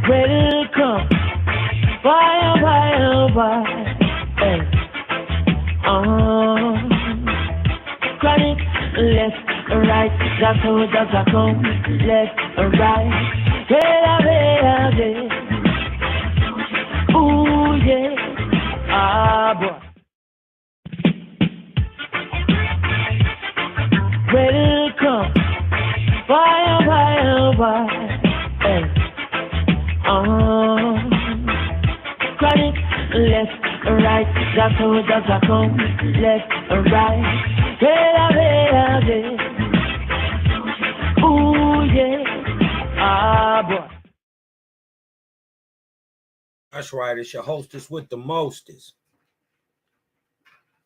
Welcome. Fire, fire, fire. Hey. Chronic, left, right, Jaco, left, right. Hey. Ooh, yeah. Ah, boy. Welcome. Fire, fire, fire. Hey. Chronic, left, right, Jaco, left, right. Hey. Ooh, yeah. Ah, boy. That's right. It's your hostess with the mostest.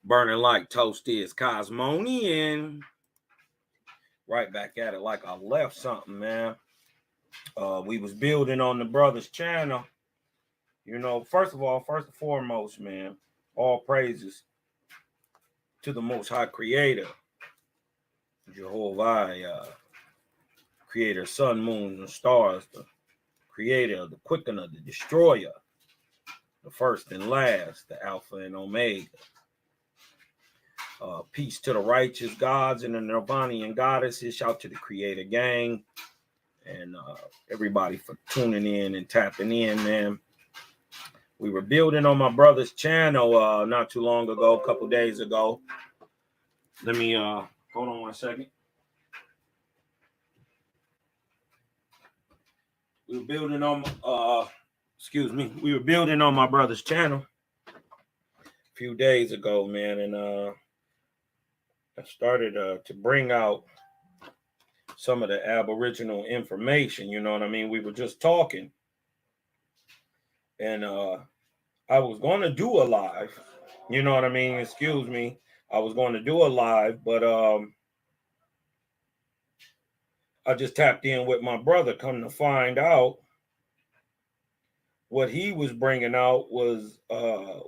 Burning like toast is Cosmonian. Right back at it like I left something, man. We was building on the brother's channel. You know, first and foremost, man, all praises to the Most High Creator, Jehovih, Creator, sun, moon, and stars, the Creator, the Quickener, the Destroyer, the first and last, the Alpha and Omega. Peace to the righteous gods and the Nirvanian goddesses. Shout to the Creator gang and everybody for tuning in and tapping in, man. We were building on my brother's channel not too long ago, a couple days ago. Let me hold on one second. We were building on we were building on my brother's channel a few days ago, man, and I started to bring out some of the Aboriginal information, you know what I mean? We were just talking, and I was going to do a live, you know what I mean? Excuse me. I was going to do a live, but I just tapped in with my brother, come to find out what he was bringing out was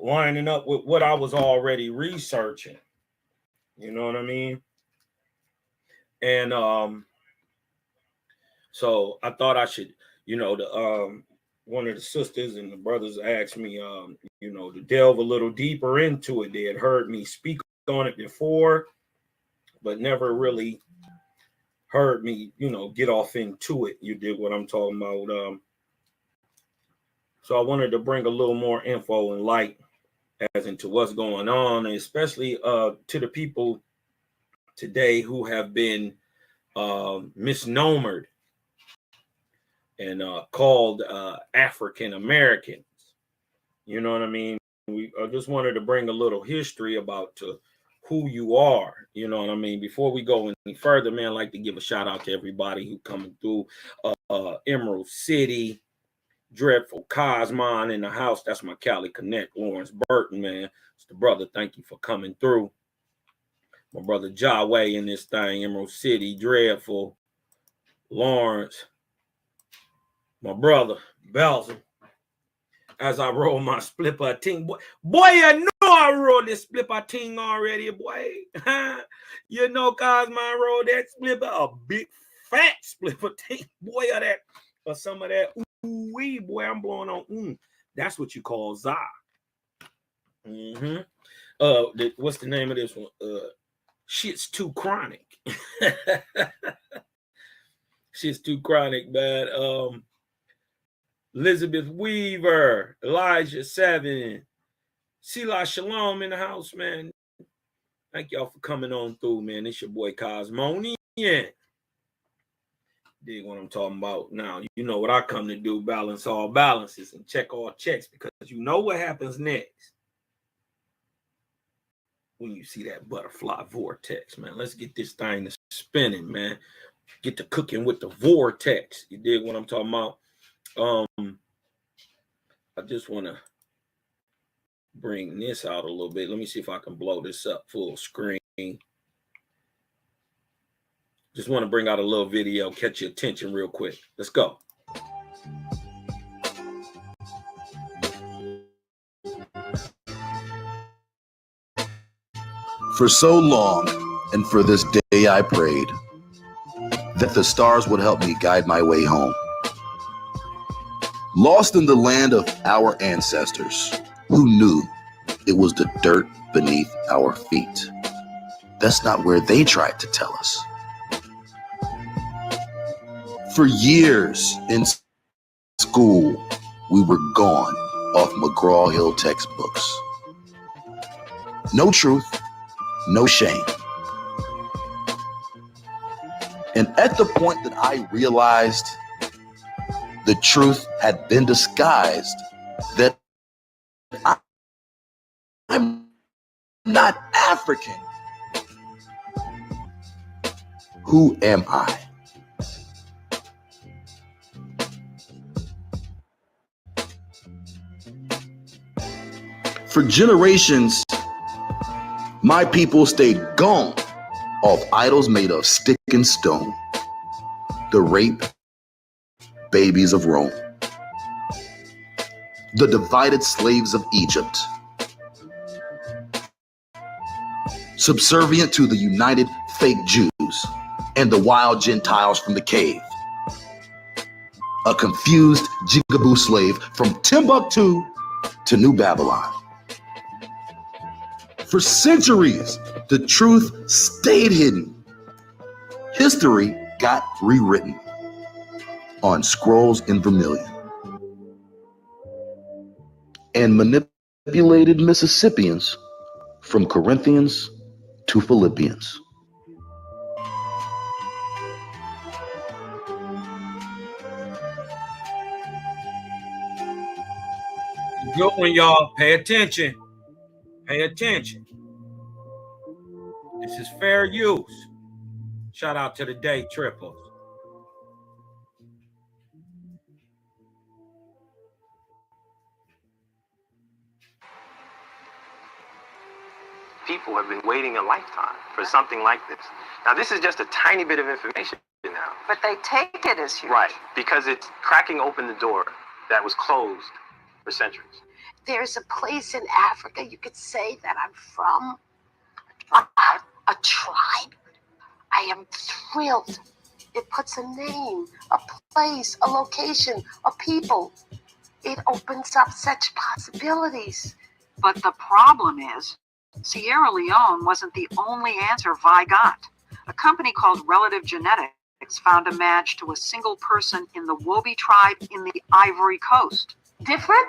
lining up with what I was already researching. You know what I mean? And so I thought I should, you know, the one of the sisters and the brothers asked me, you know, to delve a little deeper into it. They had heard me speak on it before, but never really heard me, you know, get off into it. You dig what I'm talking about? So I wanted to bring a little more info and light as into what's going on, and especially to the people today who have been misnomered and called African Americans. You know what I mean? I just wanted to bring a little history about who you are. You know what I mean? Before we go any further, man, I'd like to give a shout out to everybody who coming through. Emerald City, Dreadful Cosmon in the house. That's my Cali Connect, Lawrence Burton, man. It's the brother. Thank you for coming through. My brother Jaway in this thing, Emerald City, Dreadful, Lawrence. My brother Belson. As I roll my splipper ting, boy, you know I rolled this splipper ting already, boy. You know, Cosmon rolled that splipper, a big fat splipper ting, boy, of that, or some of that. Ooh-wee, boy, I'm blowing on. That's what you call za. What's the name of this one? Shit's too chronic. Shit's too chronic, man. Elizabeth Weaver, Elijah 7, Sela Shalom in the house, man. Thank y'all for coming on through, man. It's your boy Cosmonian. Dig what I'm talking about. Now, you know what I come to do, balance all balances and check all checks, because you know what happens next when you see that butterfly vortex, man. Let's get this thing spinning, man. Get to cooking with the vortex. You dig what I'm talking about? I just want to bring this out a little bit. Let me see if I can blow this up full screen. Just want to bring out a little video, catch your attention real quick. Let's go. For so long, and for this day I prayed, that the stars would help me guide my way home. lost in the land of our ancestors who knew it was the dirt beneath our feet. That's not where they tried to tell us. For years in school, we were gone off McGraw-Hill textbooks. No truth, no shame. And at the point that I realized the truth had been disguised, that I'm not African, who am I? For generations, my people stayed gone off idols made of stick and stone, the rape babies of Rome, the divided slaves of Egypt, subservient to the united fake Jews and the wild Gentiles from the cave, a confused jigaboo slave from Timbuktu to New Babylon. For centuries, the truth stayed hidden. History got rewritten on scrolls in vermilion and manipulated Mississippians from Corinthians to Philippians. Good one, y'all. Pay attention. Pay attention. This is fair use. Shout out to the day triples. People have been waiting a lifetime for something like this. Now, this is just a tiny bit of information now. But they take it as huge. Right, because it's cracking open the door that was closed for centuries. There's a place in Africa you could say that I'm from, a tribe. I am thrilled. It puts a name, a place, a location, a people. It opens up such possibilities. But the problem is, Sierra Leone wasn't the only answer Vi got. A company called Relative Genetics found a match to a single person in the Wobi tribe in the Ivory Coast. Different?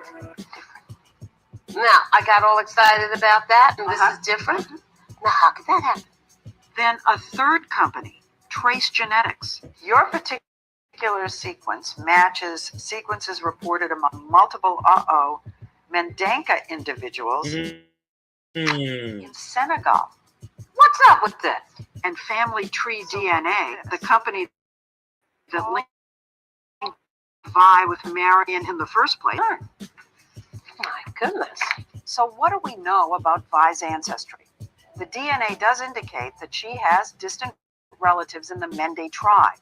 Now, I got all excited about that, and this is different. Now, how could that happen? Then a third company, Trace Genetics. Your particular sequence matches sequences reported among multiple Mendanka individuals in Senegal. What's up with this? And Family Tree DNA, the company that linked Vi with Marion in the first place. My goodness. So what do we know about Vi's ancestry? The DNA does indicate that she has distant relatives in the Mende tribe,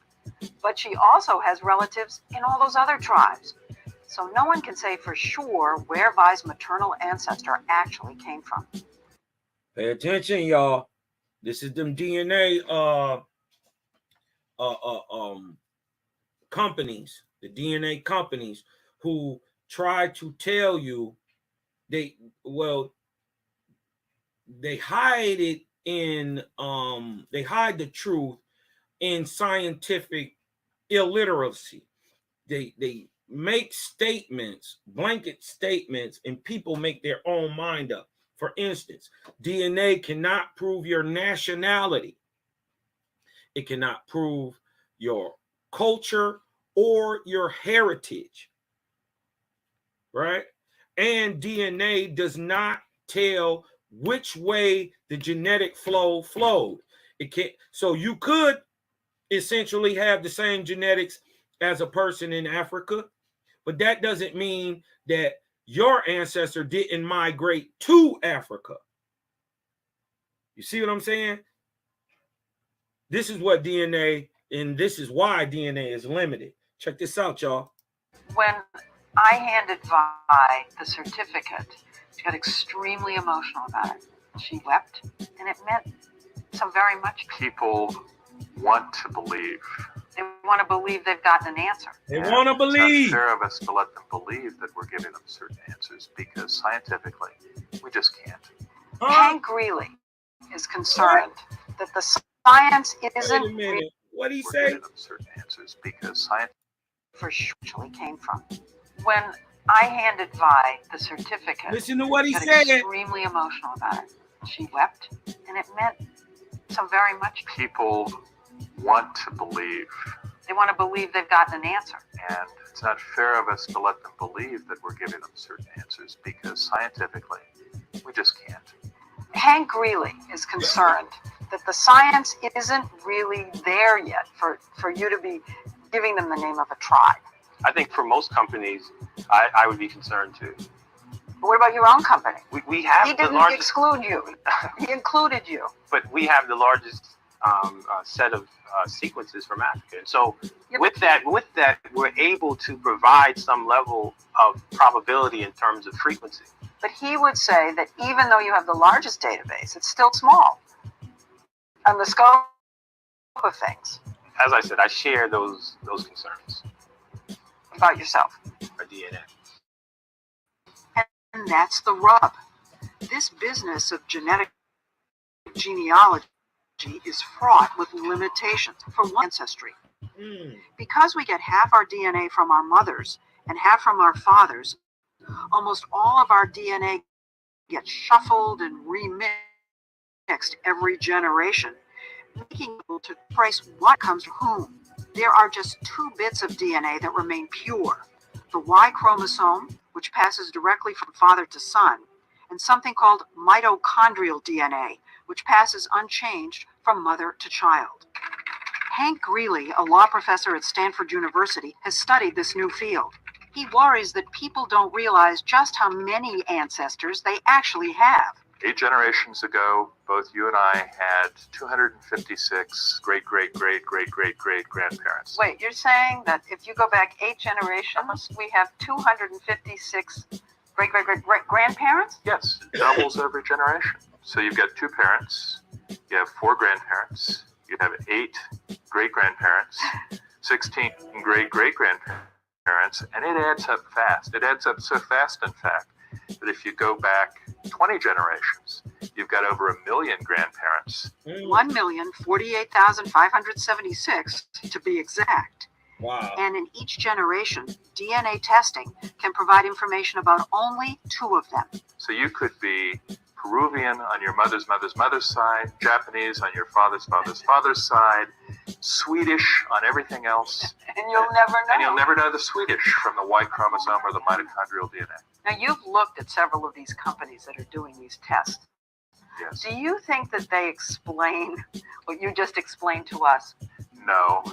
but she also has relatives in all those other tribes. So no one can say for sure where Vi's maternal ancestor actually came from. Pay attention, y'all. This is them DNA companies, the DNA companies who try to tell you they hide it in they hide the truth in scientific illiteracy. They make statements, blanket statements, and people make their own mind up. For instance, DNA cannot prove your nationality. It cannot prove your culture or your heritage, right? And DNA does not tell which way the genetic flow flowed. It can't. So you could essentially have the same genetics as a person in Africa, but that doesn't mean that your ancestor didn't migrate to Africa. You see what I'm saying? This is what DNA, and this is why DNA is limited. Check this out, y'all. When I handed Vi the certificate, she got extremely emotional about it. She wept, and it meant so very much. People want to believe They want to believe they've gotten an answer. They want to believe. It's not fair of us to let them believe that we're giving them certain answers because scientifically, we just can't. Hank Greeley is concerned that the science isn't Wait a minute. What did he We're say? giving them certain answers because science. for sure actually came from. When I handed Vi the certificate, Listen to what he got said. extremely emotional about it. She wept, and it meant so very much. People want to believe, They want to believe they've gotten an answer. and it's not fair of us to let them believe that we're giving them certain answers because scientifically, we just can't. Hank Greeley is concerned that the science isn't really there yet for you to be giving them the name of a tribe. I think for most companies, I would be concerned too. But what about your own company? We have He the didn't largest, exclude you. He included you. but we have the largest set of sequences from Africa. So Yep. with that, we're able to provide some level of probability in terms of frequency. But he would say that even though you have the largest database, it's still small on the scope of things As I said, I share those concerns. about yourself. Our DNA. And that's the rub. This business of genetic genealogy is fraught with limitations. For one, ancestry. Because we get half our DNA from our mothers and half from our fathers, almost all of our DNA gets shuffled and remixed every generation, making able to trace what comes from whom. There are just 2 bits of DNA that remain pure: the Y chromosome, which passes directly from father to son, and something called mitochondrial DNA, which passes unchanged from mother to child. Hank Greeley, a law professor at Stanford University, has studied this new field. He worries that people don't realize just how many ancestors they actually have. 8 generations ago, both you and I had 256 great-great-great-great-great-great-grandparents. Wait, you're saying that if you go back 8 generations, we have 256 great-great-great-grandparents? Yes, it doubles every generation. So you've got 2 parents, you have 4 grandparents, you have 8 great-grandparents, 16 great-great-grandparents, and it adds up fast. It adds up so fast, in fact, that if you go back 20 generations, you've got over 1 million grandparents. 1,048,576 to be exact. Wow. And in each generation, DNA testing can provide information about only 2 of them. So you could be Peruvian on your mother's side, Japanese on your father's side, Swedish on everything else. And you'll never know. And you'll never know the Swedish from the Y chromosome or the mitochondrial DNA. Now, you've looked at several of these companies that are doing these tests. Yes. Do you think that they explain what you just explained to us? No,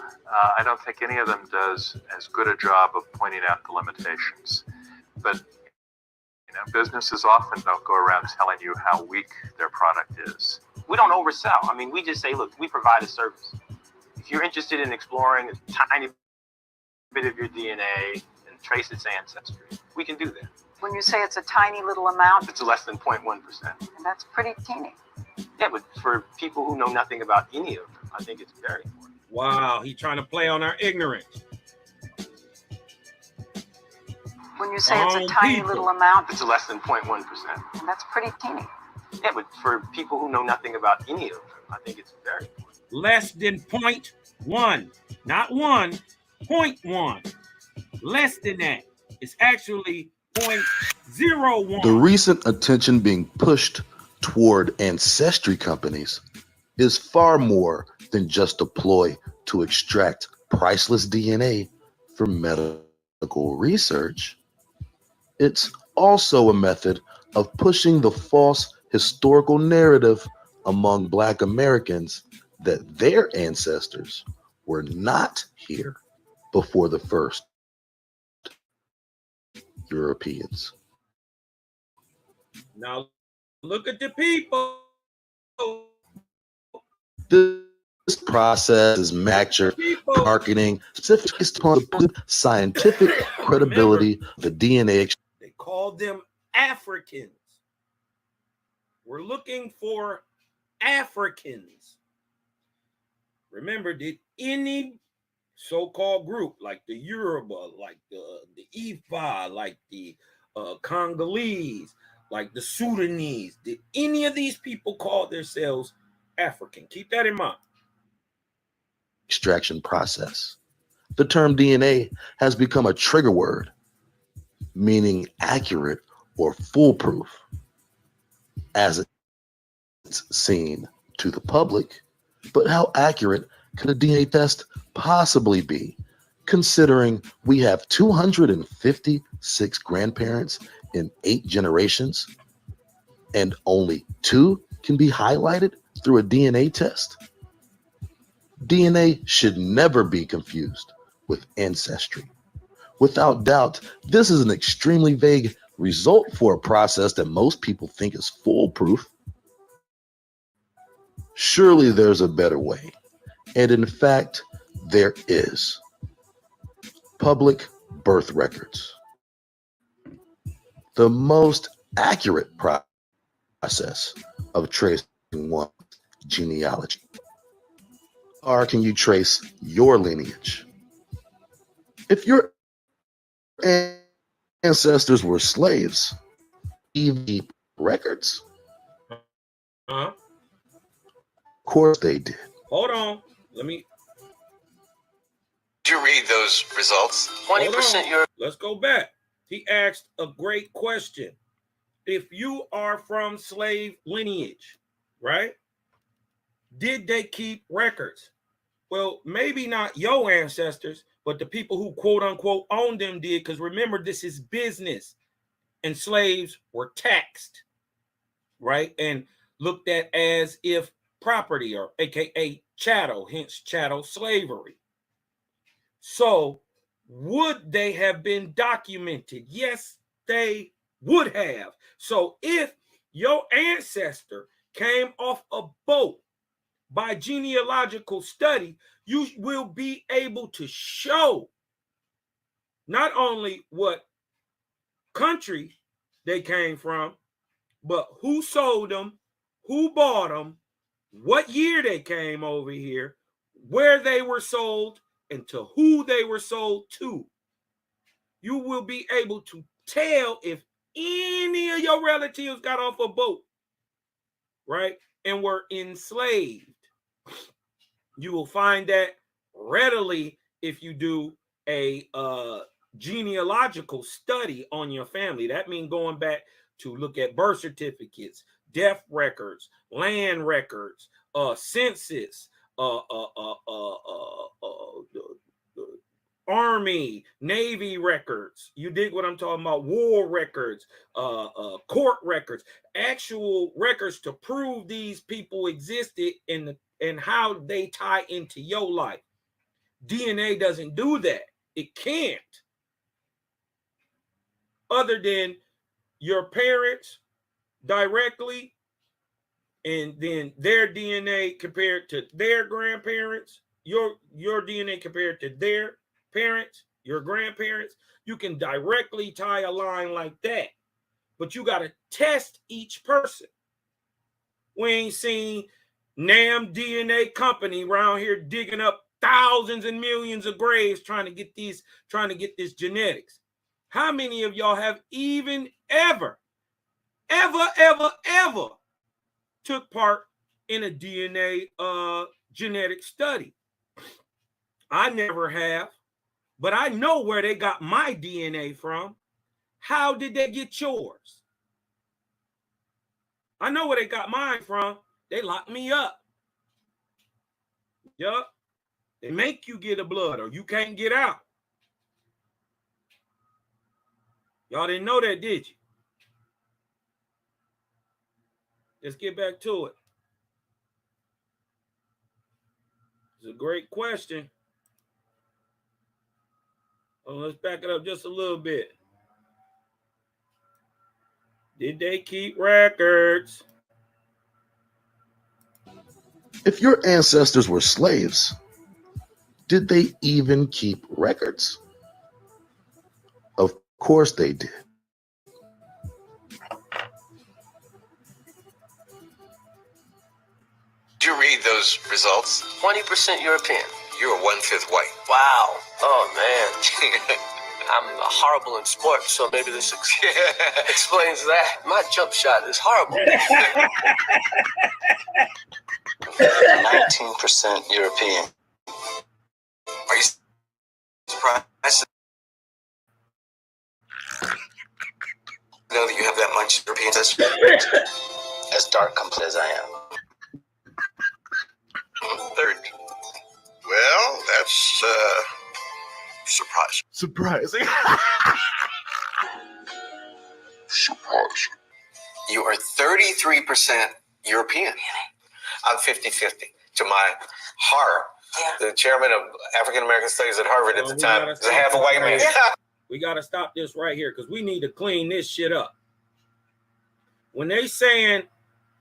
I don't think any of them does as good a job of pointing out the limitations. But businesses often don't go around telling you how weak their product is. We don't oversell. I mean, we just say, look, we provide a service. If you're interested in exploring a tiny bit of your DNA and trace its ancestry, we can do that. When you say it's a tiny little amount, It's less than 0.1%. and that's pretty teeny. Yeah, but for people who know nothing about any of them, I think it's very important. Wow. He's trying to play on our ignorance. When you say it's a Wrong tiny people. little amount, It's less than 0.1%. and that's pretty teeny. Yeah, but for people who know nothing about any of them, I think it's very important. Less than 0.1. Not 1, 0.1. Less than that. It's actually 0.01. The recent attention being pushed toward ancestry companies is far more than just a ploy to extract priceless DNA for medical research. It's also a method of pushing the false historical narrative among Black Americans that their ancestors were not here before the first Europeans. Now, look at the people. This process is marketing specific upon the scientific credibility of the DNA. They called them Africans. We're looking for Africans. Remember, did any so-called group, like the Yoruba, like the Ifa, like the Congolese, like the Sudanese, did any of these people call themselves African? Keep that in mind. Extraction process. The term DNA has become a trigger word, meaning accurate or foolproof. As it's seen to the public, but how accurate could a DNA test possibly be, considering we have 256 grandparents in 8 generations, and only 2 can be highlighted through a DNA test? DNA should never be confused with ancestry. Without doubt, this is an extremely vague result for a process that most people think is foolproof. Surely there's a better way. And in fact, there is. Public birth records. The most accurate process of tracing one's genealogy. Or can you trace your lineage? If your ancestors were slaves, keep records? Huh? Of course they did. Hold on. Let me. Did you read those results? 20% your Let's go back. He asked a great question. If you are from slave lineage, right? Did they keep records? Well, maybe not your ancestors, but the people who quote unquote owned them did, because remember, this is business, and slaves were taxed, right? And looked at as if property, or AKA chattel, hence chattel slavery. So would they have been documented? Yes, they would have. So if your ancestor came off a boat by genealogical study, you will be able to show not only what country they came from, but who sold them, who bought them, what year they came over here, where they were sold, and to who they were sold to. You will be able to tell if any of your relatives got off a boat, right, and were enslaved. You will find that readily if you do a genealogical study on your family. That means going back to look at birth certificates, death records, land records, census, Army, Navy records. You dig what I'm talking about? War records, court records, actual records to prove these people existed and how they tie into your life. DNA doesn't do that. It can't. Other than your parents directly, and then their DNA compared to their grandparents, your DNA compared to their parents, your grandparents, you can directly tie a line like that. But you got to test each person. We ain't seen NAM DNA company around here digging up thousands and millions of graves trying to get this genetics. How many of y'all have even ever took part in a DNA genetic study? I never have, but I know where they got my DNA from. How did they get yours? I know where they got mine from. They locked me up. Yup. They make you get a blood or you can't get out. Y'all didn't know that, did you? Let's get back to it. It's a great question. Oh, let's back it up just a little bit. Did they keep records? If your ancestors were slaves, did they even keep records? Of course they did. Did you read those results? 20% European. You're 1/5 white. Wow. Oh, man. I'm horrible in sports, so maybe this explains that. My jump shot is horrible. 19% European. Are you surprised to know that you have that much European ancestry? As dark complete as I am. Third. Well, that's surprising. Surprising. Surprising. You are 33% European. I'm 50-50. To my horror, the chairman of African American Studies at Harvard at the time was half a white man. We got to stop this right here because we need to clean this shit up. When they saying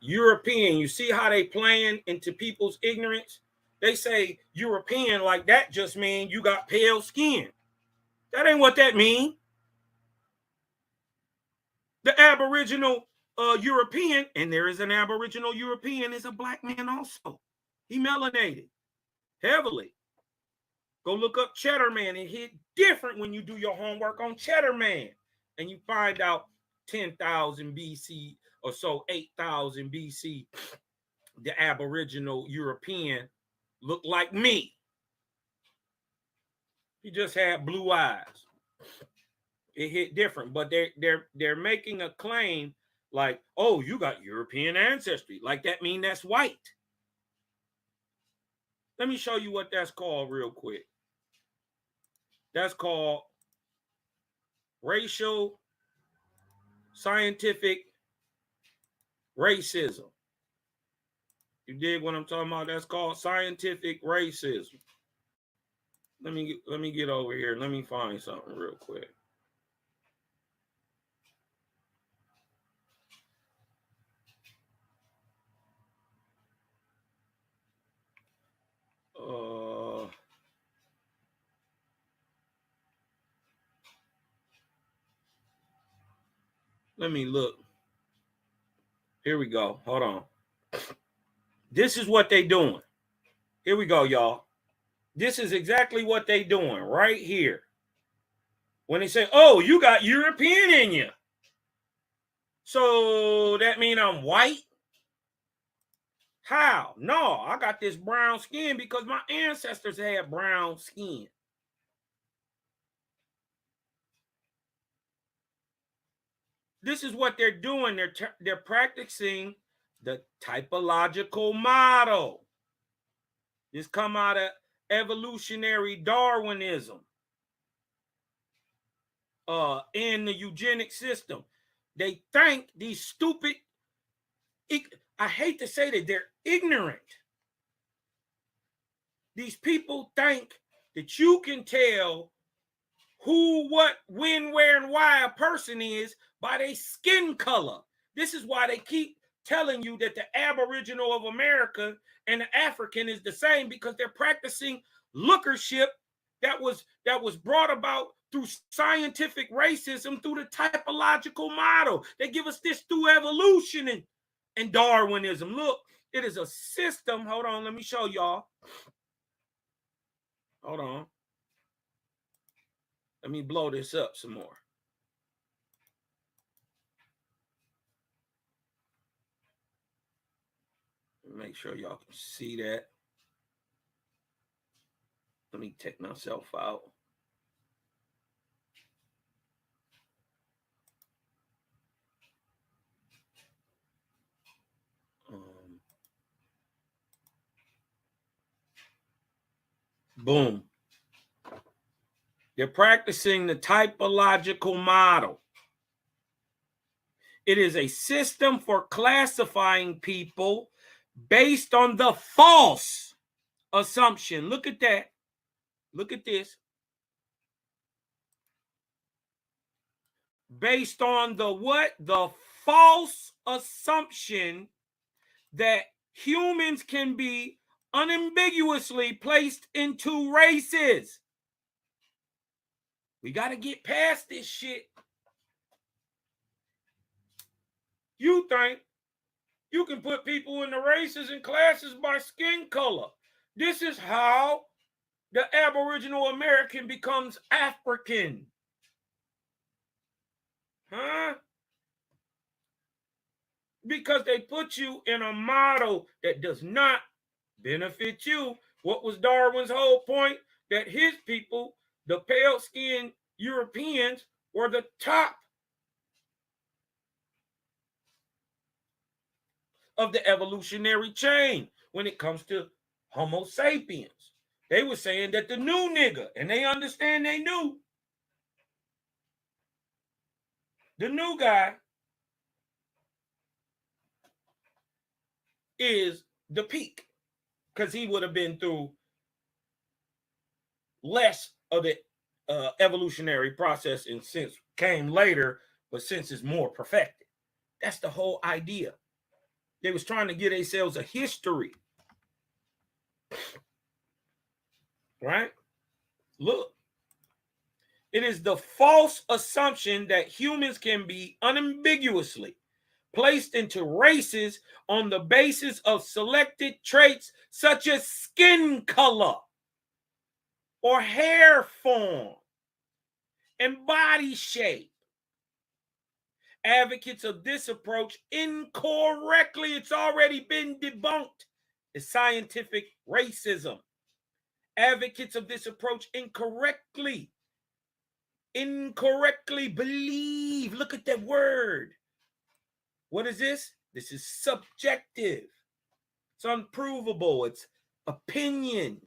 European, you see how they playing into people's ignorance? They say European like that just means you got pale skin. That ain't what that mean. The Aboriginal European, and there is an Aboriginal European, is a black man also. He melanated heavily. Go look up Cheddar Man. It hit different when you do your homework on Cheddar Man. And you find out 10,000 BC or so, 8,000 BC, the Aboriginal European looked like me. He just had blue eyes. It hit different, but they're making a claim like, oh, you got European ancestry. Like that mean that's white. Let me show you what that's called real quick. That's called racial scientific racism. You dig what I'm talking about? That's called scientific racism. Let me get over here. Let me find something real quick. Let me look. Here we go. Hold on. This is what they doing. Here we go, y'all. This is exactly what they doing right here. When they say, oh, you got European in you. So that mean I'm white? How? No, I got this brown skin because my ancestors had brown skin. This is what they're doing. They're practicing the typological model. This come out of evolutionary Darwinism and the eugenic system. They think these stupid, I hate to say that they're ignorant. These people think that you can tell who, what, when, where, and why a person is by their skin color. This is why they keep telling you that the Aboriginal of America and the African is the same, because they're practicing lookership that was brought about through scientific racism, through the typological model. They give us this through evolution and Darwinism. Look, it is a system. Hold on, let me show y'all. Hold on. Let me blow this up some more. Make sure y'all can see that. Let me take myself out. Boom. They're practicing the typological model. It is a system for classifying people based on the false assumption. Look at that. Look at this. Based on the what? The false assumption that humans can be unambiguously placed into races. We got to get past this shit. You think you can put people in the races and classes by skin color. This is how The Aboriginal American becomes African. Huh? Because they put you in a model that does not benefit you. What was Darwin's whole point? That his people, the pale-skinned Europeans, were the top of the evolutionary chain when it comes to Homo sapiens. They were saying that the new nigga, and they understand they knew, the new guy is the peak because he would have been through less of the evolutionary process and since came later, but since it's more perfected. That's the whole idea. They was trying to get themselves a history. Right? Look. It is the false assumption that humans can be unambiguously placed into races on the basis of selected traits such as skin color or hair form and body shape. Advocates of this approach incorrectly, it's already been debunked, is scientific racism. Advocates of this approach incorrectly believe. Look at that word. What is this? This is subjective. It's unprovable. It's opinion.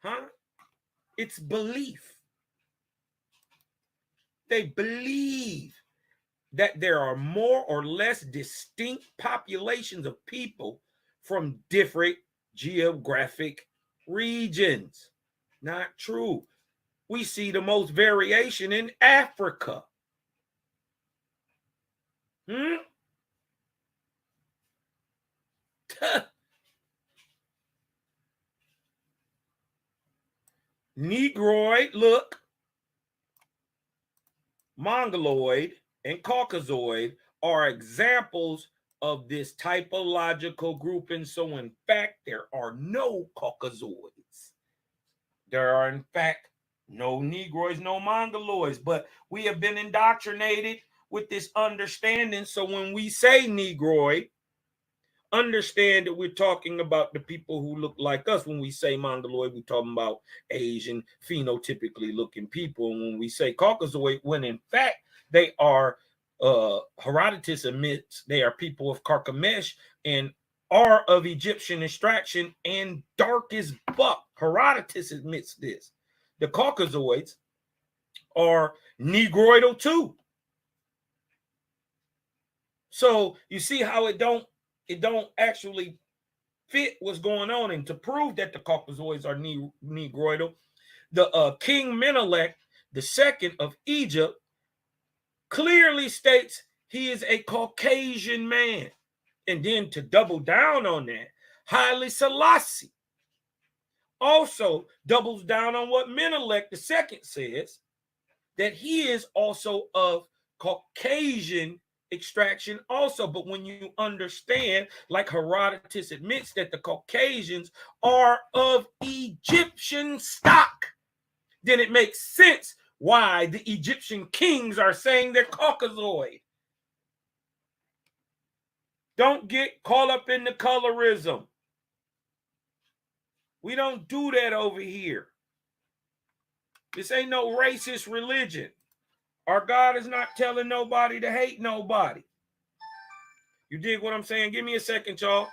Huh? It's belief. They believe that there are more or less distinct populations of people from different geographic regions. Not true. We see the most variation in Africa. Negroid, look, Mongoloid, and Caucasoid are examples of this typological grouping. So, in fact, there are no Caucasoids. There are, in fact, no Negroids, no Mongoloids. But we have been indoctrinated with this understanding. So, when we say Negroid, understand that we're talking about the people who look like us. When we say Mongoloid, we're talking about Asian, phenotypically looking people. And when we say Caucasoid, when in fact they are, Herodotus admits they are people of Carchemish and are of Egyptian extraction and dark as buck. Herodotus admits this. The Caucasoids are Negroidal too. So you see how it don't actually fit what's going on. And to prove that the Caucasoids are Negroidal, the King Menelik II of Egypt clearly states he is a Caucasian man. And then to double down on that, Haile Selassie also doubles down on what Menelik II says, that he is also of Caucasian extraction also. But when you understand, like Herodotus admits, that the Caucasians are of Egyptian stock, then it makes sense why the Egyptian kings are saying they're Caucasoid. Don't get caught up in the colorism. We don't do that over here. This ain't no racist religion. Our God is not telling nobody to hate nobody. You dig what I'm saying? Give me a second, y'all.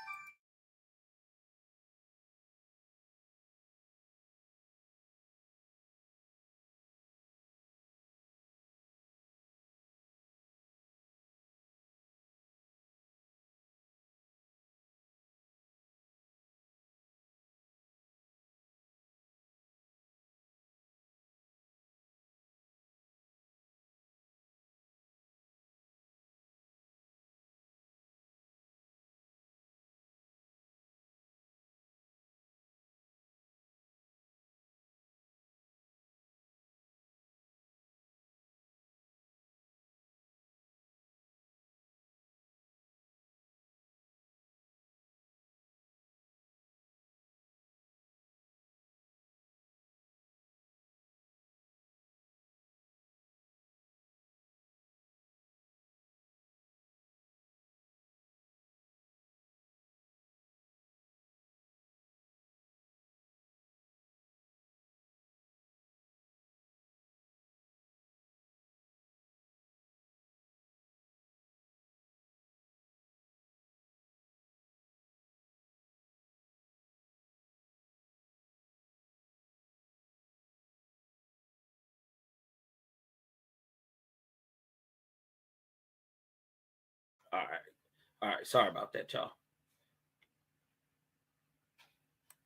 All right. Sorry about that, y'all.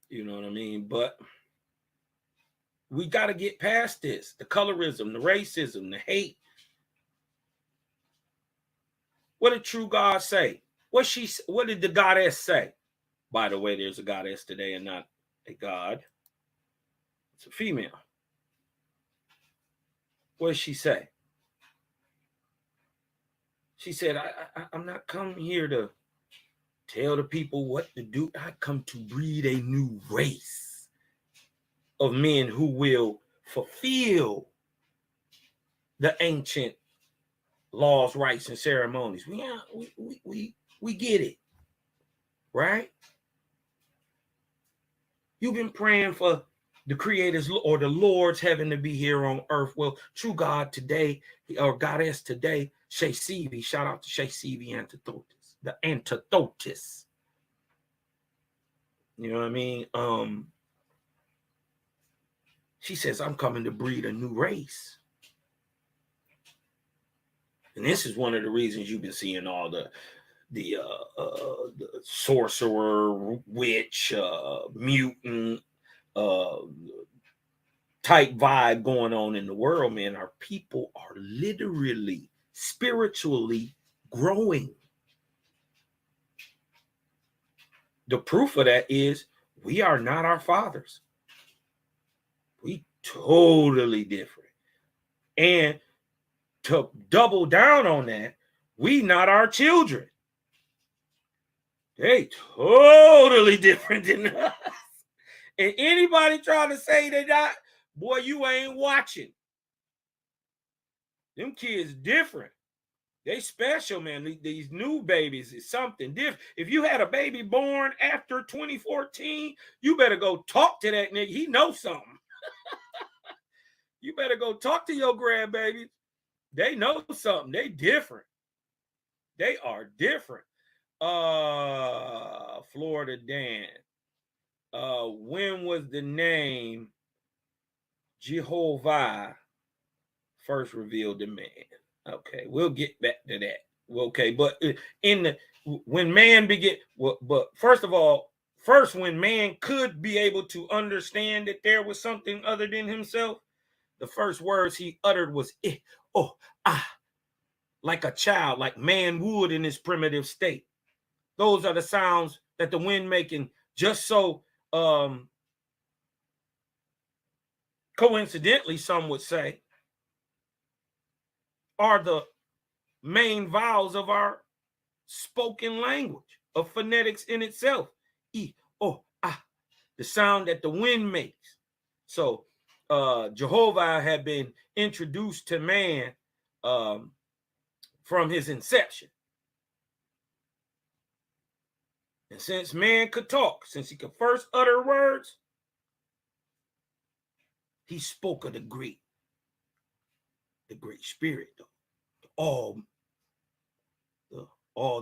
You know what I mean? But we got to get past this. The colorism, the racism, the hate. What did true God say? What did the goddess say? By the way, there's a goddess today and not a god. It's a female. What did she say? She said, I'm not coming here to tell the people what to do. I come to breed a new race of men who will fulfill the ancient laws, rights, and ceremonies. We get it, right? You've been praying for the creators or the Lord's heaven to be here on earth. Well, true God today, or goddess today, Jehovih, shout out to Jehovih Antithotis, the Antithotis. You know what I mean? She says, I'm coming to breed a new race. And this is one of the reasons you've been seeing all the sorcerer, witch, mutant, type vibe going on in the world, man. Our people are literally, spiritually growing. The proof of that is we are not our fathers. We totally different. And to double down on that, we not our children. They totally different than us. And anybody trying to say they not, boy, you ain't watching. Them kids different. They special, man. These new babies is something different. If you had a baby born after 2014, you better go talk to that nigga. He knows something. You better go talk to your grandbabies. They know something. They different. They are different. Florida Dan. When was the name Jehovah first revealed to man? Okay, we'll get back to that. Okay, but when man began, but first of all, when man could be able to understand that there was something other than himself, the first words he uttered was like a child, like man would in his primitive state. Those are the sounds that the wind making, just so coincidentally, some would say, are the main vowels of our spoken language, of phonetics in itself. The sound that the wind makes. So Jehovah had been introduced to man from his inception. And since man could talk, since he could first utter words, he spoke of the great spirit, all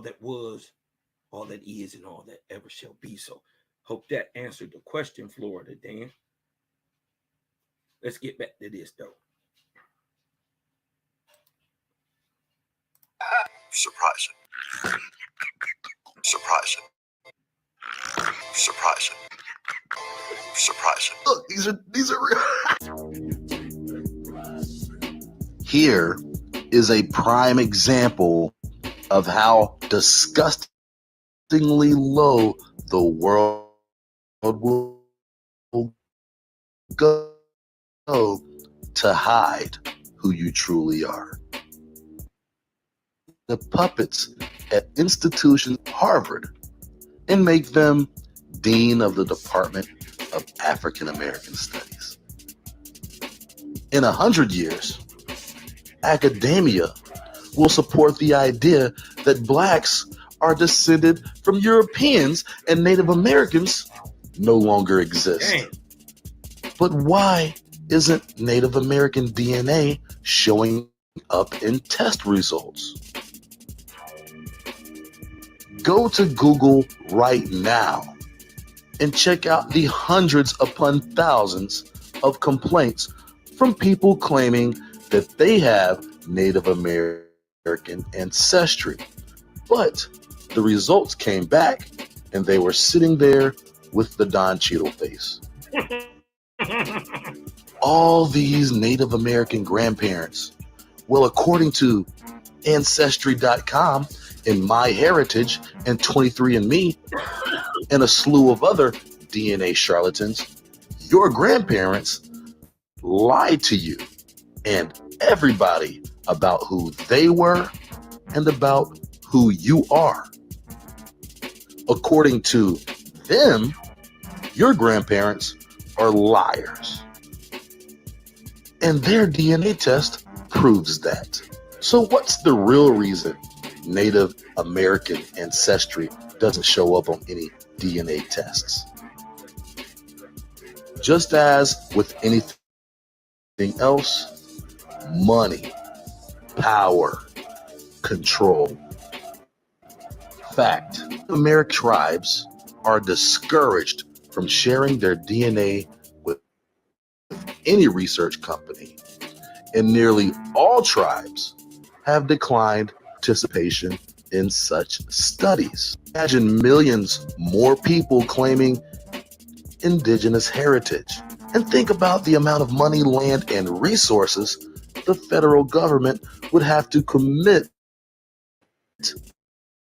that was, all that is, and all that ever shall be. So hope that answered the question, Florida Dan. Let's get back to this, though. Surprising. Look, these are real. Here is a prime example of how disgustingly low the world will go to hide who you truly are. The puppets at institution Harvard and make them Dean of the Department of African American Studies. In 100 years, academia will support the idea that blacks are descended from Europeans and Native Americans no longer exist. Damn. But why isn't Native American DNA showing up in test results? Go to Google right now and check out the hundreds upon thousands of complaints from people claiming that they have Native American ancestry. But the results came back, and they were sitting there with the Don Cheadle face. All these Native American grandparents, well, according to Ancestry.com and MyHeritage and 23andMe and a slew of other DNA charlatans, your grandparents lied to you and everybody about who they were and about who you are. According to them, your grandparents are liars. And their DNA test proves that. So what's the real reason Native American ancestry doesn't show up on any DNA tests? Just as with anything else, money, power, control. Fact, American tribes are discouraged from sharing their DNA with any research company, and nearly all tribes have declined participation in such studies. Imagine millions more people claiming indigenous heritage, and think about the amount of money, land, and resources the federal government would have to commit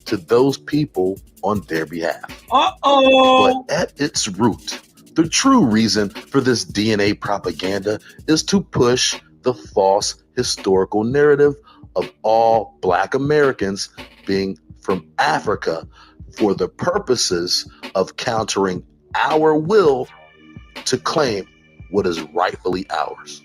to those people on their behalf. But at its root, the true reason for this DNA propaganda is to push the false historical narrative of all Black Americans being from Africa for the purposes of countering our will to claim what is rightfully ours.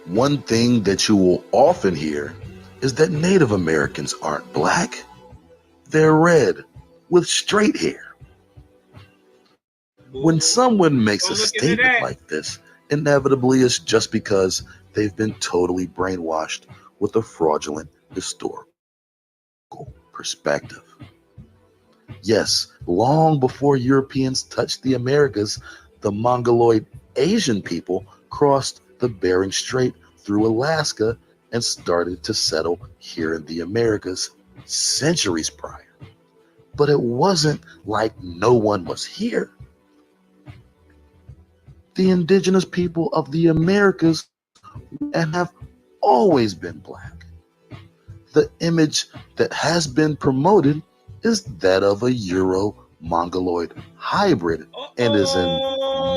One thing that you will often hear is that Native Americans aren't Black. They're red with straight hair. When someone makes a statement like this, inevitably it's just because they've been totally brainwashed with a fraudulent historical perspective. Yes, long before Europeans touched the Americas, the Mongoloid Asian people crossed the Bering Strait through Alaska and started to settle here in the Americas centuries prior. But it wasn't like no one was here. The indigenous people of the Americas and have always been Black. The image that has been promoted is that of a Euro-Mongoloid hybrid and is in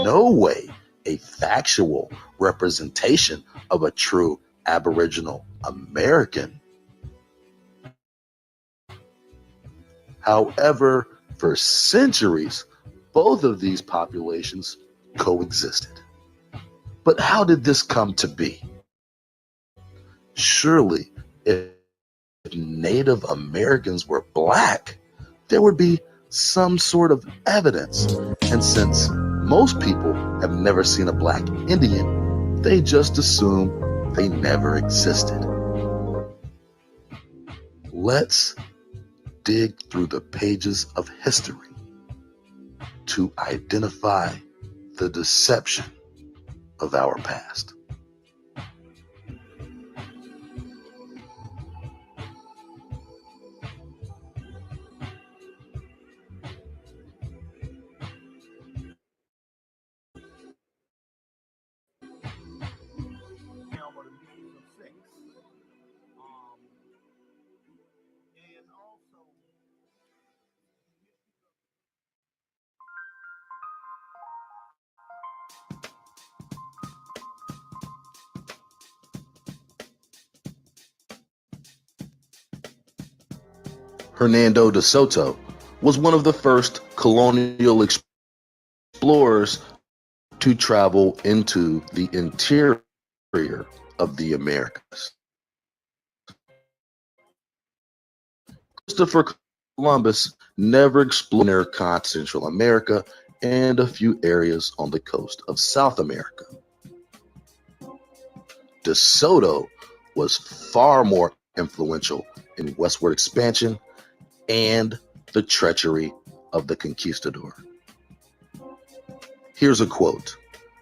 no way a factual representation of a true Aboriginal American. However, for centuries, both of these populations coexisted. But how did this come to be? Surely, if Native Americans were Black, there would be some sort of evidence. And since most people have never seen a Black Indian, they just assume they never existed. Let's dig through the pages of history to identify the deception of our past. Hernando de Soto was one of the first colonial explorers to travel into the interior of the Americas. Christopher Columbus never explored Central America and a few areas on the coast of South America. De Soto was far more influential in westward expansion and the treachery of the conquistador. Here's a quote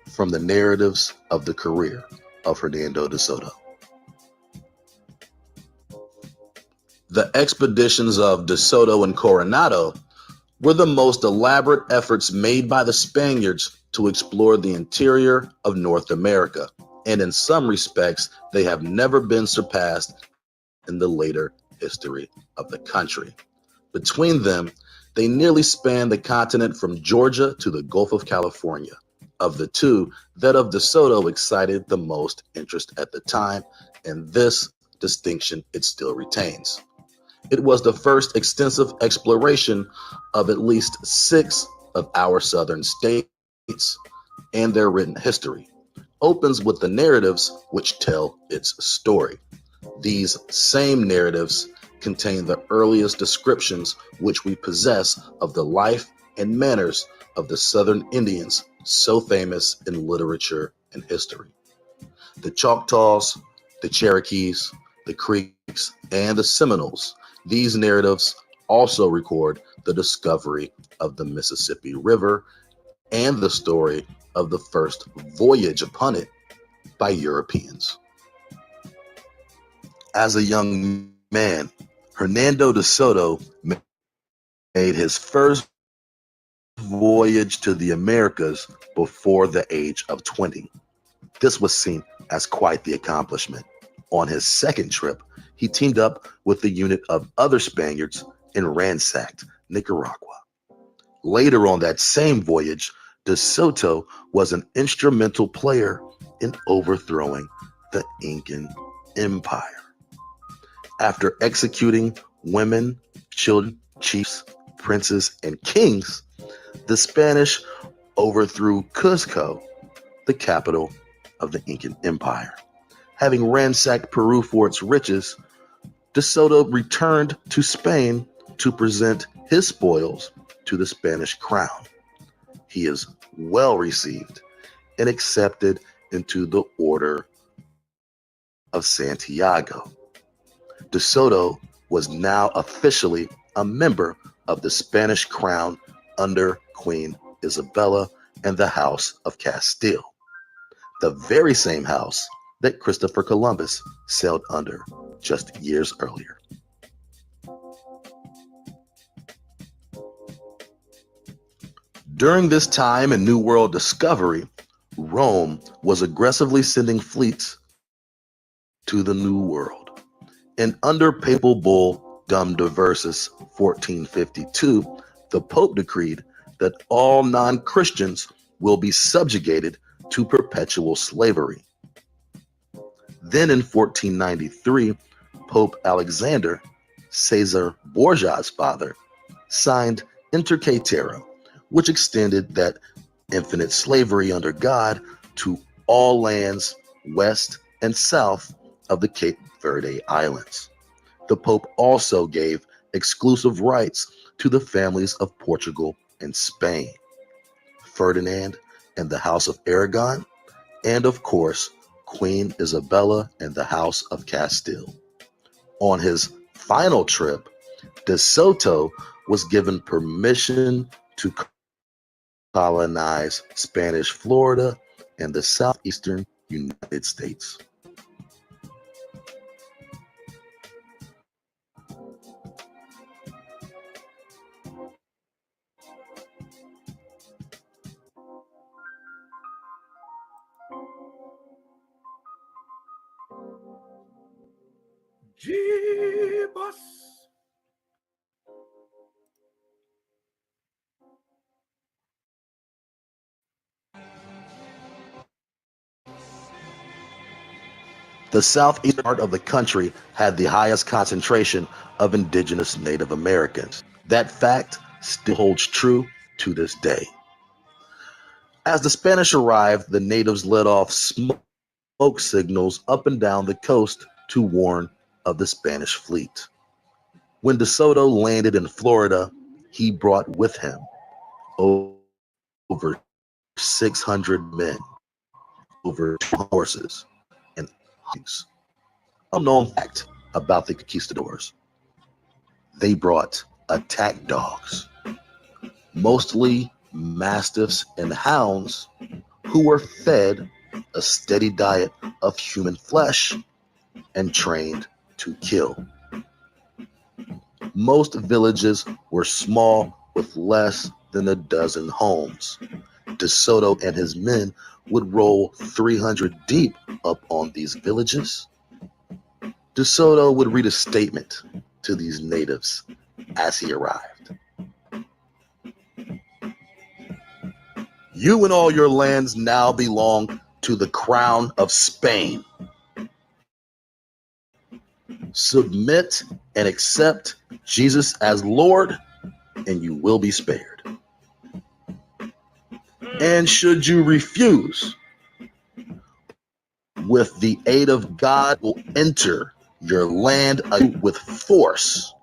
from the narratives of the career of Hernando de Soto. The expeditions of De Soto and Coronado were the most elaborate efforts made by the Spaniards to explore the interior of North America, and in some respects, they have never been surpassed in the later history of the country. Between them, they nearly spanned the continent from Georgia to the Gulf of California. Of the two, that of De Soto excited the most interest at the time, and this distinction it still retains. It was the first extensive exploration of at least 6 of our southern states, and their written history opens with the narratives which tell its story. These same narratives contain the earliest descriptions which we possess of the life and manners of the Southern Indians so famous in literature and history. The Choctaws, the Cherokees, the Creeks, and the Seminoles. These narratives also record the discovery of the Mississippi River and the story of the first voyage upon it by Europeans. As a young man, Hernando de Soto made his first voyage to the Americas before the age of 20. This was seen as quite the accomplishment. On his second trip, he teamed up with a unit of other Spaniards and ransacked Nicaragua. Later on that same voyage, De Soto was an instrumental player in overthrowing the Incan Empire. After executing women, children, chiefs, princes, and kings, the Spanish overthrew Cuzco, the capital of the Incan Empire. Having ransacked Peru for its riches, De Soto returned to Spain to present his spoils to the Spanish crown. He is well received and accepted into the Order of Santiago. De Soto was now officially a member of the Spanish crown under Queen Isabella and the House of Castile, the very same house that Christopher Columbus sailed under just years earlier. During this time in New World discovery, Rome was aggressively sending fleets to the New World. And under Papal Bull Dum Diversus 1452, the Pope decreed that all non-Christians will be subjugated to perpetual slavery. Then in 1493, Pope Alexander, Caesar Borgia's father, signed Inter Caetera, which extended that infinite slavery under God to all lands west and south of the Cape Verde Islands. The Pope also gave exclusive rights to the families of Portugal and Spain, Ferdinand and the House of Aragon, and of course, Queen Isabella and the House of Castile. On his final trip, De Soto was given permission to colonize Spanish Florida and the southeastern United States. Jeebus. The southeastern part of the country had the highest concentration of indigenous Native Americans. That fact still holds true to this day. As the Spanish arrived, the natives let off smoke signals up and down the coast to warn of the Spanish fleet. When De Soto landed in Florida, he brought with him over 600 men, over 2 horses, and hogs. Unknown fact about the conquistadors: they brought attack dogs, mostly mastiffs, and hounds who were fed a steady diet of human flesh and trained to kill. Most villages were small with less than a dozen homes. DeSoto and his men would roll 300 deep up on these villages. DeSoto would read a statement to these natives as he arrived. You and all your lands now belong to the crown of Spain. Submit and accept Jesus as Lord, and you will be spared. And should you refuse, with the aid of God, will enter your land with force,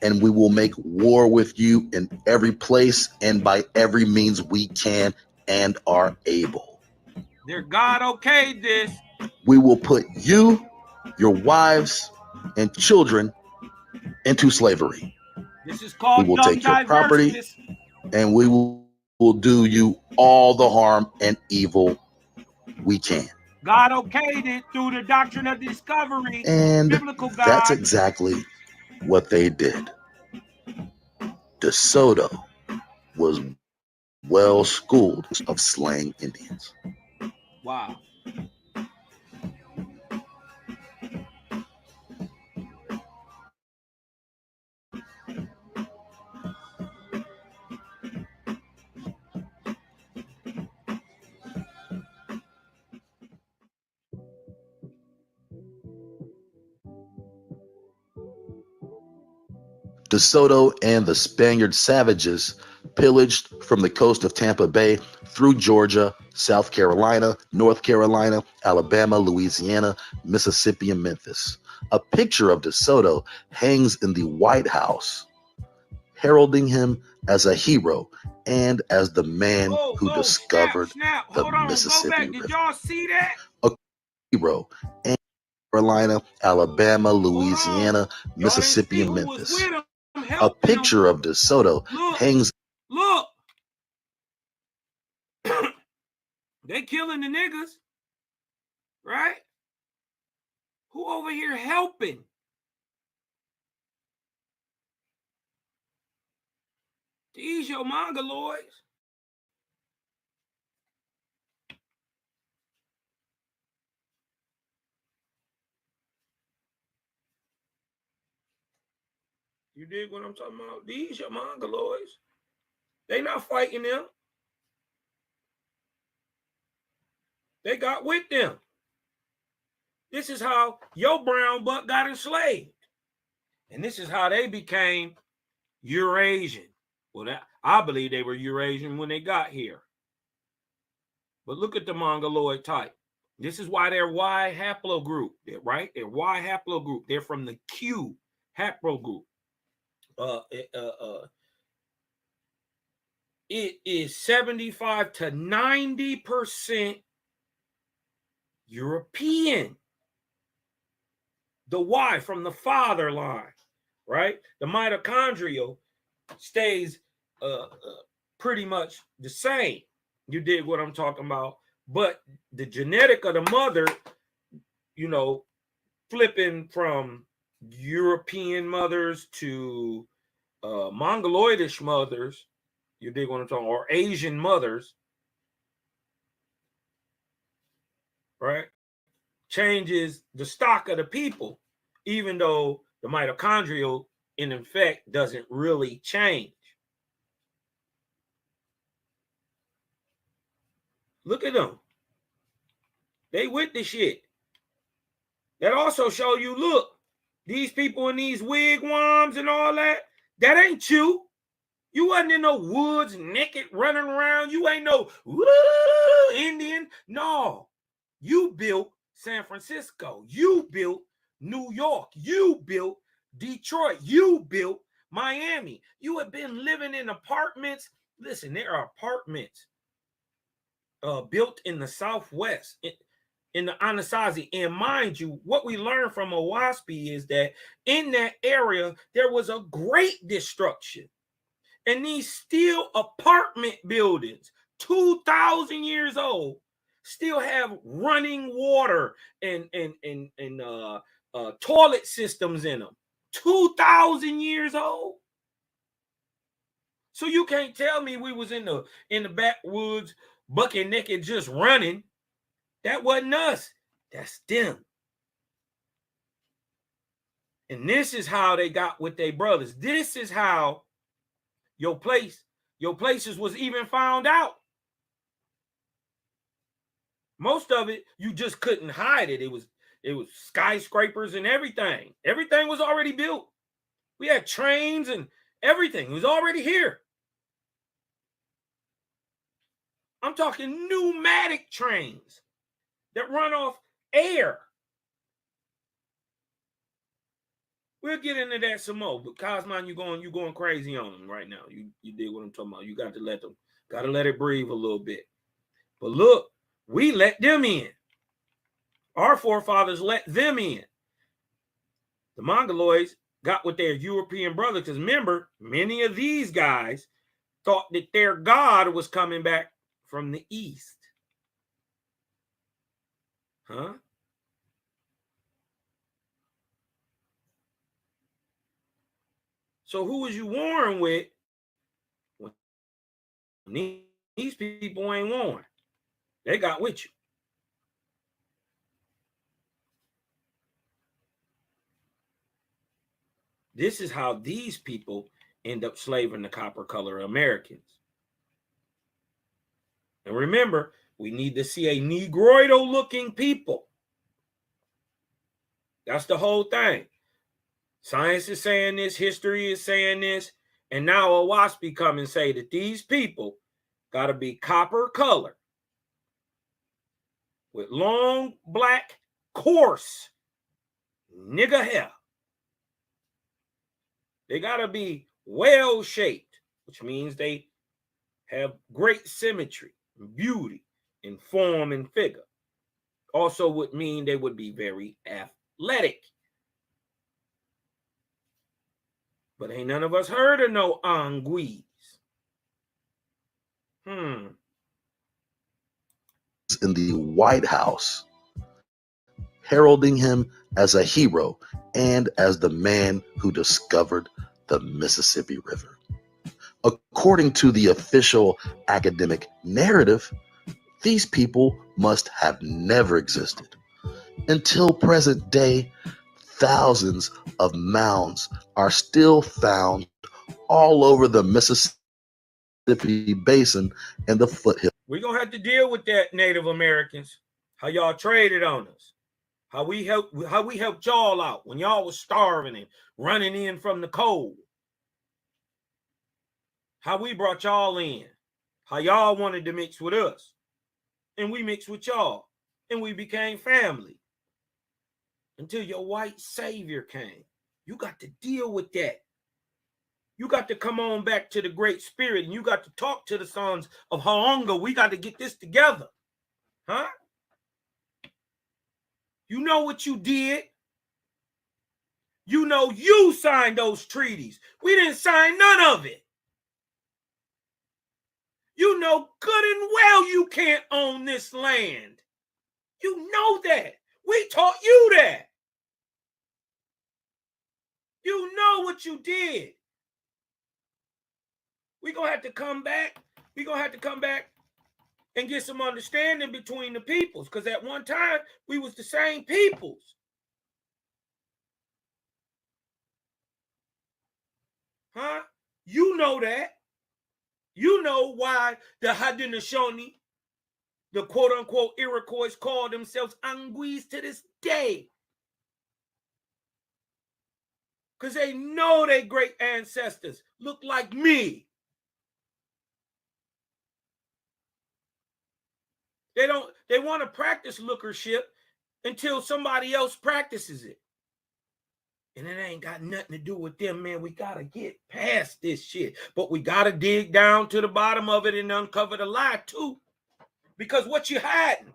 and we will make war with you in every place and by every means we can and are able. Dear God okayed this. We will put you, your wives, and children into slavery. This is called we will take your property, and we will do you all the harm and evil we can. God okayed it through the doctrine of discovery, and biblical God. That's exactly what they did. DeSoto was well schooled of slaying Indians. Wow. DeSoto and the Spaniard savages pillaged from the coast of Tampa Bay through Georgia, South Carolina, North Carolina, Alabama, Louisiana, Mississippi, and Memphis. A picture of DeSoto hangs in the White House, heralding him as a hero and as the man who discovered the Mississippi River. Did y'all see that? A hero and Carolina, Alabama, Louisiana, Mississippi, and Memphis. A picture of DeSoto hangs. Look, they killing the niggas, right? Who over here helping? These your mongoloids. You dig what I'm talking about? These your mongoloids. They not fighting them. They got with them. This is how your brown buck got enslaved. And this is how they became Eurasian. Well, I believe they were Eurasian when they got here. But look at the mongoloid type. This is why they're Y haplogroup, right? They're Y haplogroup. They're from the Q haplogroup. It is 75 to 90% European. The Y from the father line, right? The mitochondrial stays pretty much the same. You dig what I'm talking about? But the genetic of the mother, you know, flipping from European mothers to Mongoloidish mothers, you dig what I'm talking, or Asian mothers, right? Changes the stock of the people, even though the mitochondrial in effect doesn't really change. Look at them. They with the shit. That also show you, look, these people in these wigwams and all that, that ain't you. You wasn't in no woods naked running around. You ain't no Indian. No. You built San Francisco. You built New York. You built Detroit. You built Miami. You have been living in apartments. Listen, there are apartments built in the Southwest, in the Anasazi. And mind you, what we learned from Owaspy is that in that area, there was a great destruction. And these steel apartment buildings, 2,000 years old, still have running water and toilet systems in them. 2,000 years old. So you can't tell me we was in the backwoods, bucket naked, just running. That wasn't us. That's them. And this is how they got with their brothers. This is how your places was even found out. Most of it, you just couldn't hide it. It was skyscrapers and everything. Everything was already built. We had trains and everything. It was already here. I'm talking pneumatic trains that run off air. We'll get into that some more. But Cosmon, you going crazy on them right now. You did what I'm talking about. You got to let it breathe a little bit. But look, we let them in. Our forefathers let them in. The Mongoloids got with their European brothers, because remember, many of these guys thought that their God was coming back from the east. Huh? So who was you warring with when these people ain't warring? They got with you. This is how these people end up slaving the copper color Americans. And remember, we need to see a Negroidal looking people. That's the whole thing. Science is saying this, history is saying this, and now a WASP come and say that these people got to be copper color with long, black, coarse nigger hair. They got to be well-shaped, which means they have great symmetry, beauty in form and figure. Also would mean they would be very athletic. But ain't none of us heard of no anguis. In the White House, heralding him as a hero and as the man who discovered the Mississippi River. According to the official academic narrative, these people must have never existed. Until present day, thousands of mounds are still found all over the Mississippi Basin and the foothills. We're going to have to deal with that, Native Americans. How y'all traded on us. How we helped y'all out when y'all was starving and running in from the cold. How we brought y'all in. How y'all wanted to mix with us. And we mixed with y'all. And we became family. Until your white savior came. You got to deal with that. You got to come on back to the Great Spirit, and you got to talk to the sons of Haonga. We got to get this together. Huh? You know what you did. You know you signed those treaties. We didn't sign none of it. You know good and well you can't own this land. You know that. We taught you that. You know what you did. We're going to have to come back. We're going to have to come back and get some understanding between the peoples. Because at one time, we was the same peoples. Huh? You know that. You know why the Haudenosaunee, the quote-unquote Iroquois, call themselves Anguis to this day. Because they know their great ancestors look like me. They want to practice lookership until somebody else practices it. And it ain't got nothing to do with them, man. We got to get past this shit. But we got to dig down to the bottom of it and uncover the lie, too. Because what you hiding?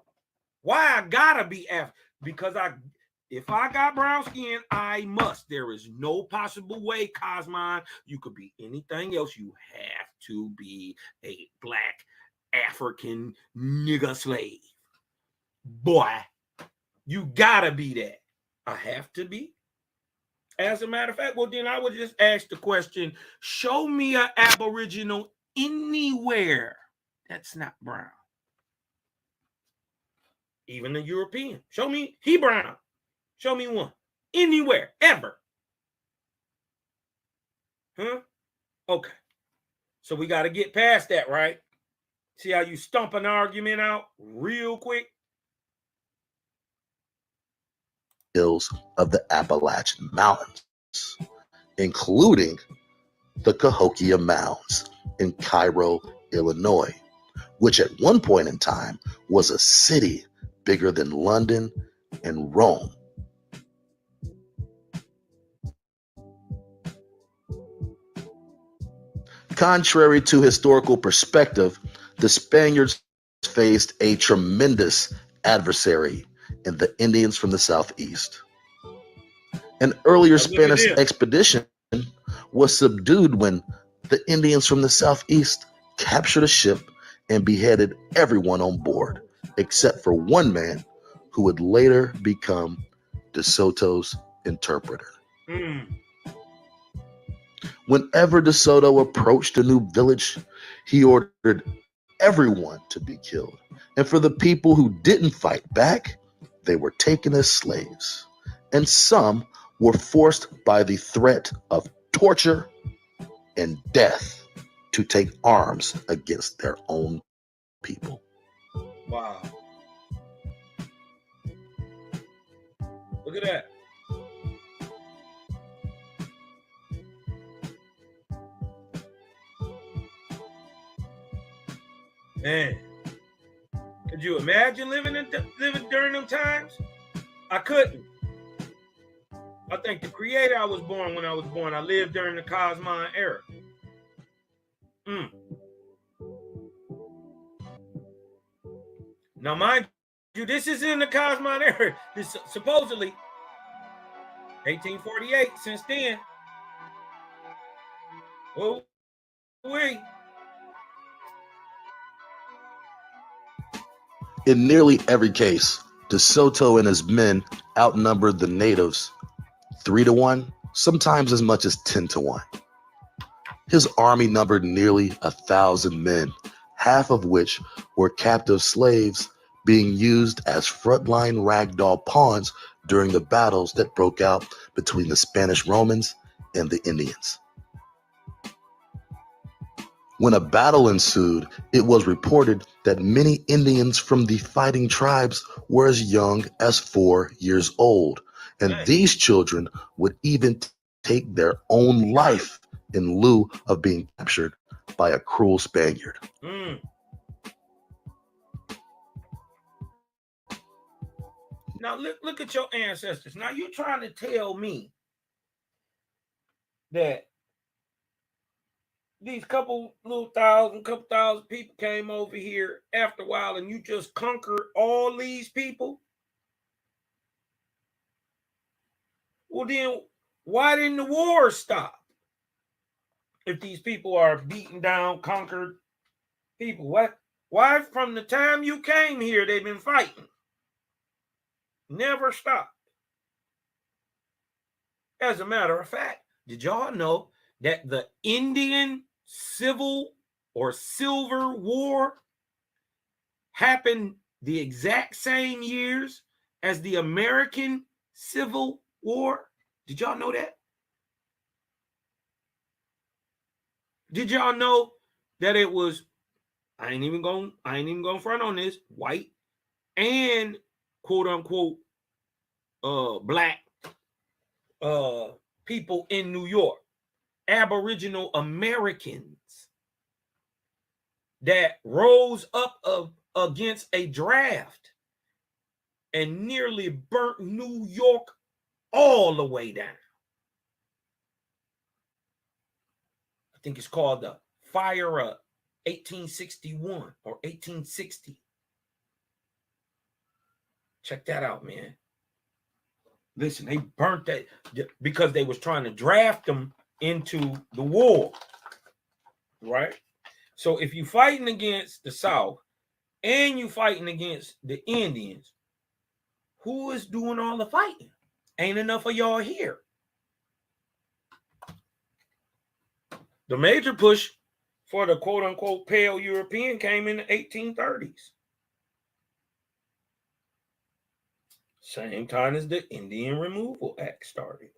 Why I got to be after? Because If I got brown skin, I must. There is no possible way, Cosmon, you could be anything else. You have to be a black African nigger slave. Boy, you gotta be that. I have to be. As a matter of fact, well, then I would just ask the question, show me an Aboriginal anywhere that's not brown. Even a European. Show me he brown. Show me one. Anywhere, ever. Huh? Okay. So we got to get past that, right? See how you stump an argument out real quick? Hills of the Appalachian Mountains, including the Cahokia Mounds in Cairo, Illinois, which at one point in time was a city bigger than London and Rome. Contrary to historical perspective, the Spaniards faced a tremendous adversary in the Indians from the southeast. An earlier Spanish expedition was subdued when the Indians from the southeast captured a ship and beheaded everyone on board, except for one man who would later become De Soto's interpreter. Whenever De Soto approached a new village, he ordered everyone to be killed. And for the people who didn't fight back, they were taken as slaves. And some were forced by the threat of torture and death to take arms against their own people. Wow. Look at that. Man, could you imagine living during them times? I couldn't. I think the creator I was born when I was born. I lived during the Cosmon era. Now, mind you, this is in the Cosmon era. This supposedly 1848. Since then, oh, wait. In nearly every case, De Soto and his men outnumbered the natives 3-1, sometimes as much as 10-1. His army numbered nearly 1,000 men, half of which were captive slaves being used as frontline ragdoll pawns during the battles that broke out between the Spanish Romans and the Indians. When a battle ensued, it was reported that many Indians from the fighting tribes were as young as 4 years old, and these children would even take their own life in lieu of being captured by a cruel Spaniard. Now look at your ancestors. Now you're trying to tell me that these couple thousand people came over here after a while and you just conquered all these people? Well, then why didn't the war stop? If these people are beaten down, conquered people, why from the time you came here, they've been fighting? Never stopped. As a matter of fact, did y'all know that the Indian Civil or Silver War happened the exact same years as the American Civil War? Did y'all know that? Did y'all know that it was, I ain't even gonna front on this, white and quote unquote black people in New York, Aboriginal Americans that rose up against a draft and nearly burnt New York all the way down. I think it's called the Fire of 1861 or 1860. Check that out, man. Listen, they burnt that because they was trying to draft them into the war, right? So if you fighting against the South and you fighting against the Indians, who is doing all the fighting? Ain't enough of y'all here. The major push for the quote-unquote pale European came in the 1830s. Same time as the Indian Removal Act started.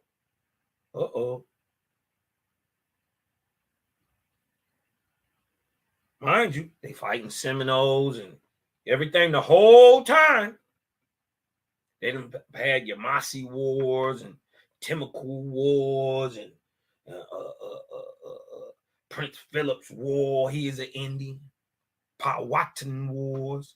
Uh-oh. Mind you, they fighting Seminoles and everything the whole time. They done had Yamasee Wars and Timucua Wars and Prince Philip's War. He is an Indian. Powhatan Wars.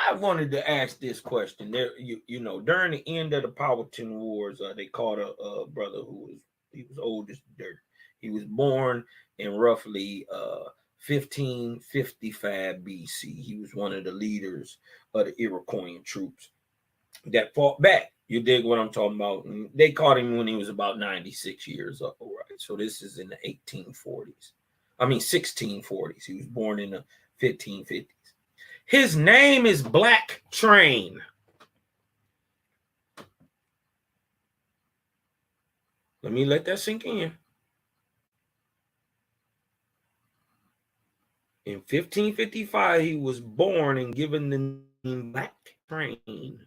I wanted to ask this question. There, you know, during the end of the Powhatan Wars, they caught a brother who was old as dirt. He was born in roughly 1555 BC. He was one of the leaders of the Iroquois troops that fought back. You dig what I'm talking about? And they caught him when he was about 96 years old, right? So this is in the 1640s. He was born in the 1550s. His name is Black Train. Let me let that sink in. In 1555, he was born and given the name Black Train.